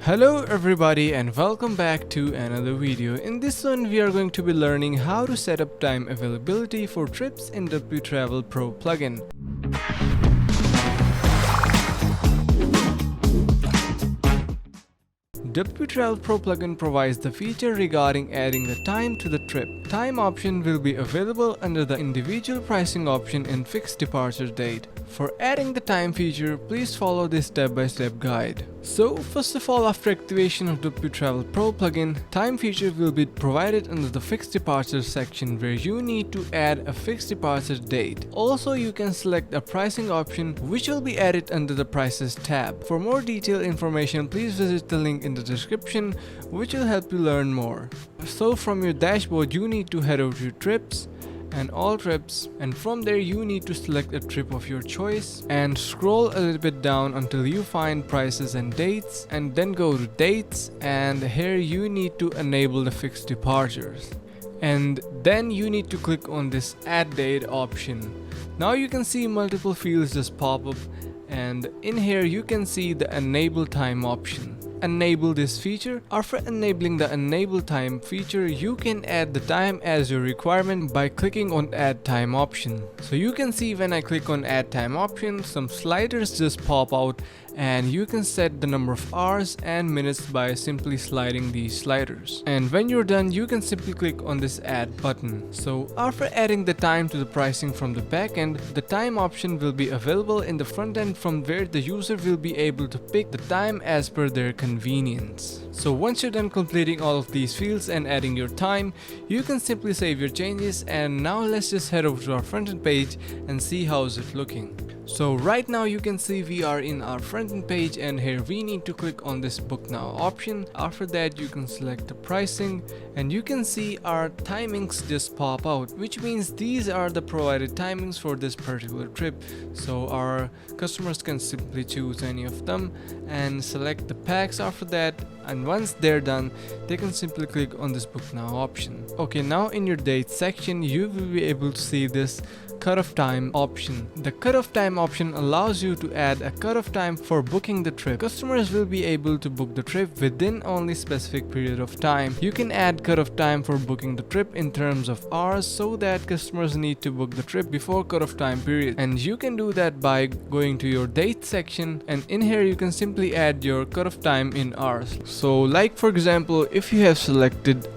Hello everybody and welcome back to another video. In this one we are going to be learning how to set up time availability for trips in wTravel Pro plugin. wTravel Pro plugin provides the feature regarding adding the time to the trip. Time option will be available under the individual pricing option in fixed departure date. For adding the time feature, please follow this step-by-step guide. So first of all, after activation of wTravel Pro plugin, time feature will be provided under the fixed departure section where you need to add a fixed departure date. Also, you can select a pricing option which will be added under the prices tab. For more detailed information, please visit the link in the description which will help you learn more. So from your dashboard, you need to head over to trips and all trips, and from there you need to select a trip of your choice and scroll a little bit down until you find prices and dates, and then go to dates, and here you need to enable the fixed departures, and then you need to click on this add date option. Now you can see multiple fields just pop up, and in here you can see the enable time option. Enable this feature. After enabling the enable time feature, you can add the time as your requirement by clicking on add time option. So you can see when I click on add time option, some sliders just pop out, and you can set the number of hours and minutes by simply sliding these sliders. And when you're done, you can simply click on this add button. So after adding the time to the pricing from the backend, the time option will be available in the front end from where the user will be able to pick the time as per their convenience. So once you're done completing all of these fields and adding your time, you can simply save your changes, and now let's just head over to our front end page and see how is it looking. So right now you can see we are in our front end page, and here we need to click on this book now option. After that you can select the pricing, and you can see our timings just pop out, which means these are the provided timings for this particular trip. So our customers can simply choose any of them and select the packs after that, and once they're done they can simply click on this book now option. Okay, now in your date section you will be able to see this cutoff time option. The cutoff time option allows you to add a cutoff time for booking the trip. Customers will be able to book the trip within only specific period of time. You can add cutoff time for booking the trip in terms of hours so that customers need to book the trip before cutoff time period, and you can do that by going to your date section, and in here you can simply add your cutoff time in hours. So like for example, if you have selected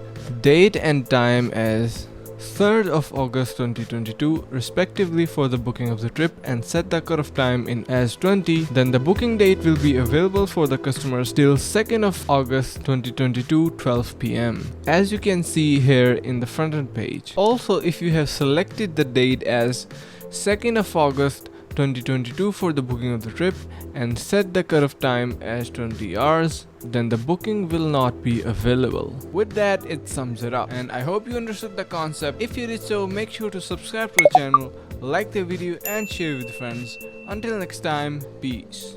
date and time as 3rd of August 2022 respectively for the booking of the trip and set the cutoff time in as 20, then the booking date will be available for the customers till 2nd of August 2022 12 p.m. as you can see here in the front end page. Also, if you have selected the date as 2nd of August 2022 for the booking of the trip and set the cutoff time as 20 hours, then the booking will not be available. With that, it sums it up, and I hope you understood the concept. If you did so, make sure to subscribe to the channel, like the video and share with friends. Until next time, peace.